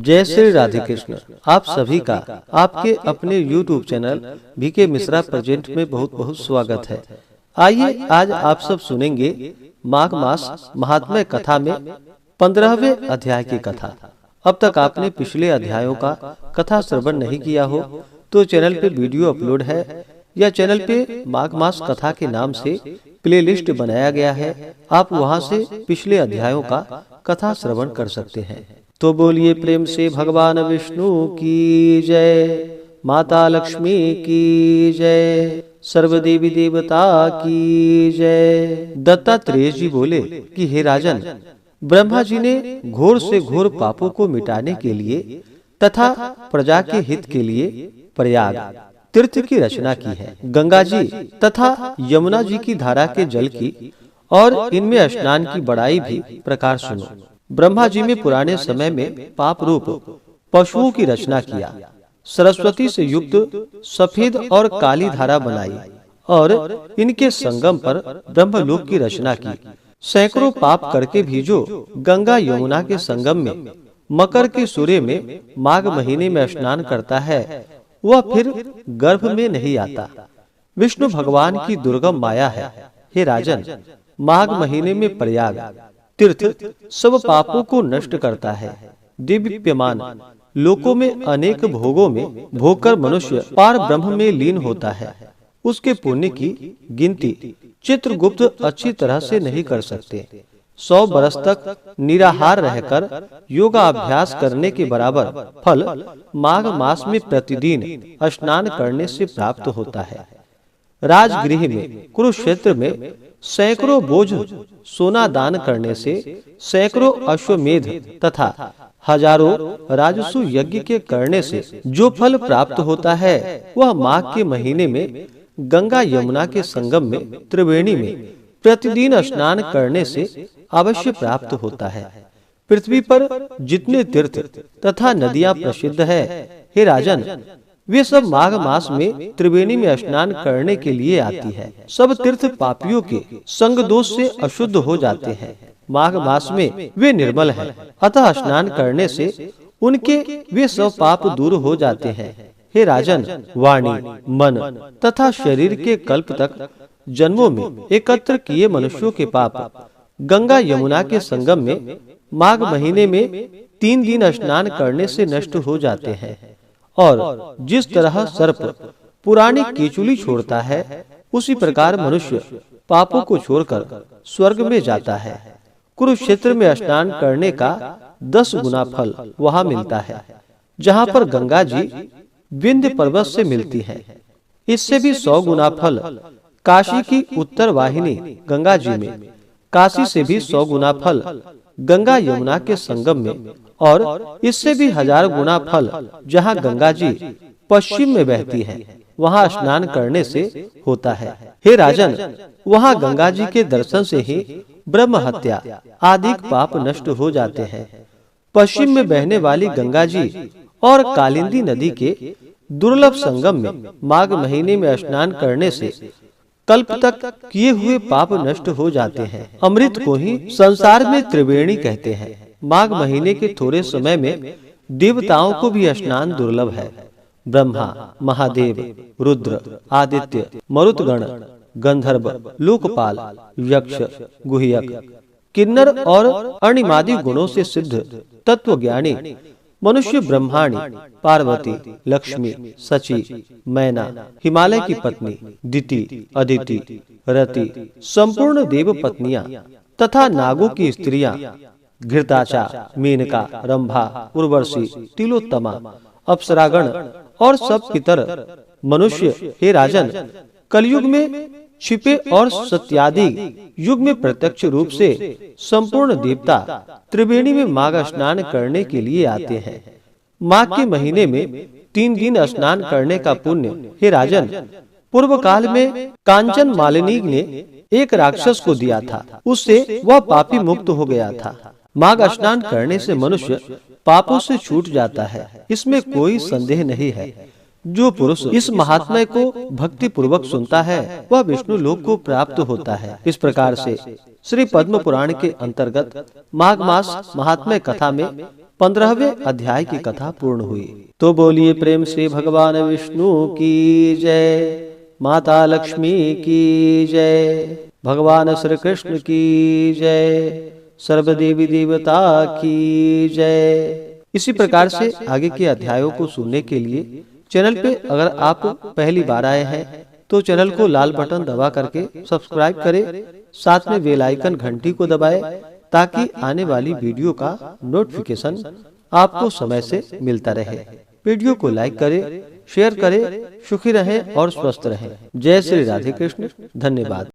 जय श्री राधे कृष्ण। आप सभी का आपके अपने YouTube channel BK Mishra present में बहुत बहुत स्वागत है। आइए आज आप सब सुनेंगे माघ मास महात्म्य कथा में 15वें अध्याय की कथा। अब तक आपने पिछले अध्यायों का कथा श्रवण नहीं किया हो तो चैनल पे वीडियो अपलोड है या चैनल पे माघ मास कथा के नाम से प्लेलिस्ट बनाया गया है। आप वहां से पिछले अध्यायों का कथा श्रवण कर सकते हैं। तो बोलिए प्रेम से भगवान विष्णु की जय, माता लक्ष्मी की जय, सर्व देवी देवता की जय। दत्तात्रेय जी बोले कि हे राजन, ब्रह्मा जी ने घोर से घोर पापों को मिटाने के लिए तथा प्रजा के हित के लिए प्रयाग तीर्थ की रचना की है। गंगा जी तथा यमुना जी की धारा के जल की और इनमें स्नान की बड़ाई भी प्रकार सुनो। ब्रह्मा जी में पुराने समय में पाप रूप पशुओं की रचना किया, सरस्वती से युक्त सफेद और काली धारा बनाई और इनके संगम पर ब्रह्मलोक की रचना की। सैकड़ों पाप करके भी जो गंगा यमुना के संगम में मकर के सूर्य में माघ महीने में स्नान करता है वह फिर गर्भ में नहीं आता। विष्णु भगवान की दुर्गम माया है। हे राजन, माघ महीने में प्रयाग तीर्थ सब पापों को नष्ट करता है। दिव्यमान लोकों में अनेक भोगों में भोगकर मनुष्य पार ब्रह्म में लीन होता है। उसके पुण्य की गिनती चित्रगुप्त अच्छी तरह से नहीं कर सकते। 100 बरस तक निराहार रहकर योगाभ्यास करने के बराबर फल माघ मास में प्रतिदिन स्नान करने से प्राप्त होता है। राजगृह में कुरुक्षेत्र में सैकड़ों बोझ सोना दान करने से, सैकड़ों अश्वमेध तथा हजारों राजसु यज्ञ के करने से जो फल प्राप्त होता है वह माघ के महीने में गंगा यमुना के संगम में त्रिवेणी में प्रतिदिन स्नान करने से अवश्य प्राप्त होता है। पृथ्वी पर जितने तीर्थ तथा नदियां प्रसिद्ध है, हे राजन, वे सब माघ मास में त्रिवेणी में स्नान करने के लिए आती है। सब तीर्थ पापियों के संग दोष से अशुद्ध हो जाते हैं। माघ मास में वे निर्मल हैं, अतः स्नान करने से उनके वे सब पाप दूर हो जाते हैं। हे राजन, वाणी, मन तथा शरीर के कल्प तक जन्मों में एकत्र किए मनुष्यों के पाप गंगा यमुना के संगम में माघ महीने में 3 दिन स्नान करने से नष्ट हो जाते हैं। और जिस तरह सर्प पुरानी कीचुली छोड़ता है, उसी प्रकार मनुष्य पापों को छोड़कर स्वर्ग में जाता है। कुरुक्षेत्र में स्नान करने का 10 गुना फल वहां मिलता है, जहां पर गंगा जी विंध्य पर्वत से मिलती है। इससे भी 100 गुना फल काशी की उत्तर वाहिनी गंगा जी में, काशी से भी 100 गुना फल गंगा यमुना के संगम में, और इससे भी 1000 गुना फल जहाँ गंगा जी पश्चिम में बहती है वहाँ स्नान करने से होता है। हे राजन, वहाँ गंगा जी के दर्शन से ही ब्रह्म हत्या आदि पाप नष्ट हो जाते हैं। पश्चिम में बहने वाली गंगा जी और कालिंदी नदी के दुर्लभ संगम में माघ महीने में स्नान करने से कल्प तक किए हुए पाप नष्ट हो जाते हैं। अमृत को ही संसार में त्रिवेणी कहते हैं। माघ महीने के थोड़े समय में देवताओं को भी स्नान दुर्लभ है। ब्रह्मा, महादेव, रुद्र, आदित्य, मरुतगण, गंधर्व, लोकपाल, यक्ष, गुह्यक, किन्नर और अणिमादि गुणों से सिद्ध तत्वज्ञानी मनुष्य ब्रह्माणी, पार्वती, लक्ष्मी, सची, मैना, हिमालय की पत्नी, दिति, अदिति, रति, संपूर्ण देव पत्नियां तथा नागों की स्त्रियां, घृताचा, मेनका, रंभा, उर्वशी, तिलोत्तमा, अप्सरागण और सब पितर मनुष्य, हे राजन, कलयुग में छिपे और सत्यादि युग में प्रत्यक्ष रूप से संपूर्ण देवता त्रिवेणी में माघ स्नान करने के लिए आते हैं। माघ के महीने में 3 दिन स्नान करने का पुण्य, हे राजन, पूर्व काल में कांचन मालिनी ने एक राक्षस को दिया था। उससे वह पापी मुक्त हो गया था। माघ स्नान करने से मनुष्य पापों से छूट जाता है, इसमें कोई संदेह नहीं है। जो पुरुष इस महात्म्य को भक्ति पूर्वक सुनता है वह विष्णु लोक को प्राप्त होता है। इस प्रकार से श्री पद्म पुराण के अंतर्गत माघ मास महात्म्य कथा में 15वें अध्याय की कथा पूर्ण हुई। तो बोलिए प्रेम से भगवान विष्णु की जय, माता लक्ष्मी की जय, भगवान श्री कृष्ण की जय, सर्वदेवी देवता की जय। इसी प्रकार से आगे के अध्यायों को सुनने के लिए चैनल पे अगर आप पहली बार आए हैं तो चैनल को लाल बटन दबा करके सब्सक्राइब करें, साथ में बेल आइकन घंटी को दबाएं ताकि आने वाली वीडियो का नोटिफिकेशन आपको समय से मिलता रहे। वीडियो को लाइक करें, शेयर करें, सुखी रहें और स्वस्थ रहें। जय श्री राधे कृष्ण। धन्यवाद।